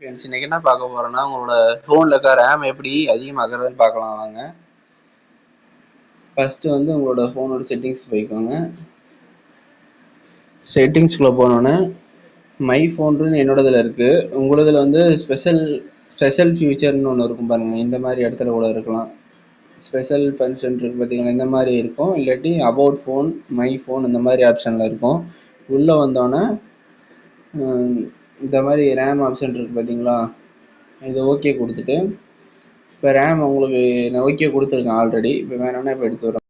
Friends இன்னைக்கு என்ன பார்க்க போறோம்னா உங்களோட ஃபோனில் இருக்க ரேம் எப்படி அதிகமாகிறதுன்னு பார்க்கலாம் வாங்க. ஃபஸ்ட்டு வந்து உங்களோட ஃபோனோட செட்டிங்ஸ் போய்க்கோங்க. செட்டிங்ஸ்குள்ளே போனோன்னே மை ஃபோன்னு என்னோடதில் இருக்குது. உங்களதில் வந்து ஸ்பெஷல் ஃபியூச்சர்னு ஒன்று இருக்கும் பாருங்கள். இந்த மாதிரி இடத்துல கூட இருக்கலாம். ஸ்பெஷல் ஃபங்க்ஷன் இருக்குது பார்த்தீங்கன்னா, இந்த மாதிரி இருக்கும். இல்லாட்டி அபவுட் ஃபோன், மை ஃபோன் இந்த மாதிரி ஆப்ஷனில் இருக்கும். உள்ளே வந்தோன்னே இந்த மாதிரி ரேம் ஆப்ஷன் இருக்குது பார்த்தீங்களா, இது ஓகே கொடுத்துட்டு இப்போ ரேம் உங்களுக்கு நான் ஓகே கொடுத்துருக்கேன் ஆல்ரெடி. இப்போ வேணும்னா இப்போ எடுத்து வரேன்.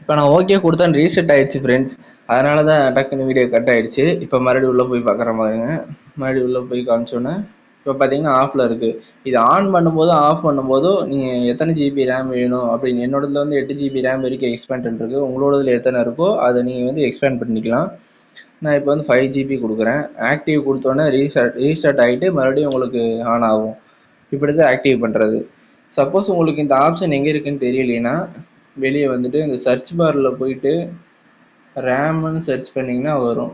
இப்போ நான் ஓகே கொடுத்தேன், ரீசெட் ஆகிடுச்சு ஃப்ரெண்ட்ஸ். அதனால தான் டக்குன்னு வீடியோ கட் ஆகிடுச்சு. இப்போ மறுபடியும் உள்ளே போய் பார்க்குற மாதிரிங்க. மறுபடியும் உள்ளே போய் காமிச்சோன்னே இப்போ பார்த்தீங்கன்னா ஆஃபில் இருக்குது. இது ஆன் பண்ணும்போது ஆஃப் பண்ணும்போதும் நீங்கள் எத்தனை ஜிபி ரேம் வேணும் அப்படின்னு, என்னோடதுல வந்து 8 ஜிபி ரேம் வரைக்கும் எக்ஸ்பேண்ட் இருக்குது. உங்களோடதுல எத்தனை இருக்கோ அதை நீங்கள் வந்து எக்ஸ்பேண்ட் பண்ணிக்கலாம். நான் இப்போ வந்து 5 ஜிபி கொடுக்குறேன். ஆக்டிவ் கொடுத்தோன்னே ரீஸ்டார்ட் ஆகிட்டு மறுபடியும் உங்களுக்கு ஆன் ஆகும். இப்படி தான் ஆக்டிவ் பண்ணுறது. சப்போஸ் உங்களுக்கு இந்த ஆப்ஷன் எங்கே இருக்குதுன்னு தெரியலைன்னா வெளியே வந்துட்டு இந்த சர்ச் பாரில் போயிட்டு ரேம்னு சர்ச் பண்ணிங்கன்னா வரும்.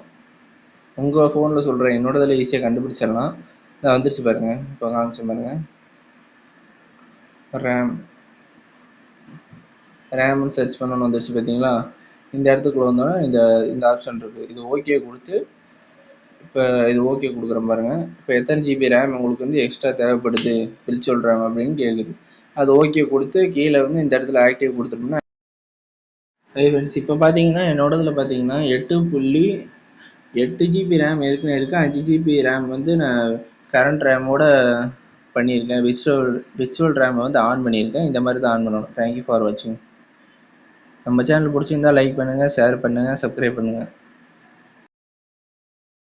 உங்கள் ஃபோனில் சொல்கிறேன், என்னோடதில் ஈஸியாக கண்டுபிடிச்சிடலாம். நான் வந்துருச்சு பாருங்கள். இப்போ காமிச்சேன் பாருங்கள், ரேம்னு சர்ச் பண்ணணும்னு வந்துருச்சு பார்த்தீங்களா. இந்த இடத்துக்குள்ள வந்தோன்னா இந்த ஆப்ஷன் இருக்குது. இது ஓகே கொடுத்து இப்போ இது ஓகே கொடுக்குறேன் பாருங்கள். இப்போ எத்தனை ஜிபி ரேம் உங்களுக்கு வந்து எக்ஸ்ட்ரா தேவைப்படுது பிரிச்சு சொல்கிறாங்க அப்படின்னு கேட்குது. அது ஓகே கொடுத்து கீழே வந்து இந்த இடத்துல ஆக்டிவ் கொடுத்துட்டோம்னா ஃப்ரெண்ட்ஸ் இப்போ பார்த்தீங்கன்னா என்னோடதில் பார்த்தீங்கன்னா 8.8 ஜிபி ரேம் ஏற்கனவே இருக்குது. 5 ஜிபி ரேம் வந்து நான் கரண்ட் ரேமோட பண்ணியிருக்கேன். விர்ச்சுவல் ரேமை வந்து ஆன் பண்ணியிருக்கேன். இந்த மாதிரி தான் ஆன் பண்ணணும். தேங்க்யூ ஃபார் வாட்சிங். நம்ம சேனல் பிடிச்சிருந்தா லைக் பண்ணுங்கள், ஷேர் பண்ணுங்கள், சப்ஸ்கிரைப் பண்ணுங்கள்.